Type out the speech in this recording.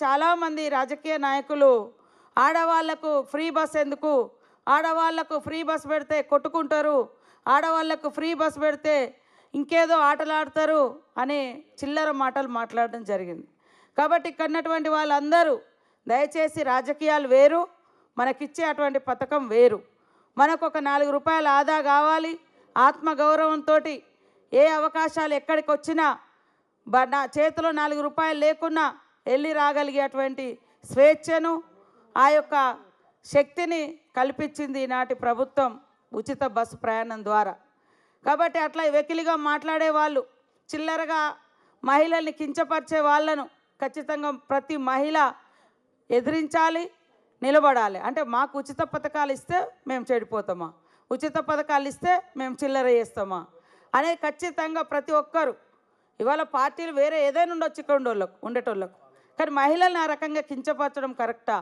చాలామంది రాజకీయ నాయకులు ఆడవాళ్లకు ఫ్రీ బస్ ఎందుకు, ఆడవాళ్లకు ఫ్రీ బస్ పెడితే కొట్టుకుంటారు, ఆడవాళ్లకు ఫ్రీ బస్ పెడితే ఇంకేదో ఆటలాడతారు అనే చిల్లర మాటలు మాట్లాడడం జరిగింది. కాబట్టి ఇక్కడున్నటువంటి వాళ్ళందరూ దయచేసి రాజకీయాలు వేరు, మనకిచ్చే అటువంటి పథకం వేరు. మనకు ఒక 4 రూపాయల ఆదా కావాలి, ఆత్మగౌరవంతో ఏ అవకాశాలు ఎక్కడికి వచ్చినా నా చేతిలో 4 రూపాయలు లేకున్నా వెళ్ళి రాగలిగేటువంటి స్వేచ్ఛను, ఆ యొక్క శక్తిని కల్పించింది ఈనాటి ప్రభుత్వం ఉచిత బస్సు ప్రయాణం ద్వారా. కాబట్టి అట్లా వెకిలిగా మాట్లాడే వాళ్ళు, చిల్లరగా మహిళల్ని కించపరిచే వాళ్ళను ఖచ్చితంగా ప్రతి మహిళ ఎదిరించాలి, నిలబడాలి. అంటే మాకు ఉచిత పథకాలు ఇస్తే మేము చెడిపోతామా, ఉచిత పథకాలు ఇస్తే మేము చిల్లర చేస్తామా అనేది ఖచ్చితంగా ప్రతి ఒక్కరు. ఇవాళ పార్టీలు వేరే ఏదైనా ఉండొచ్చు ఇక్కడ ఉండేటోళ్ళకు, కానీ మహిళల్ని ఆ రకంగా కించపరచడం కరెక్టా?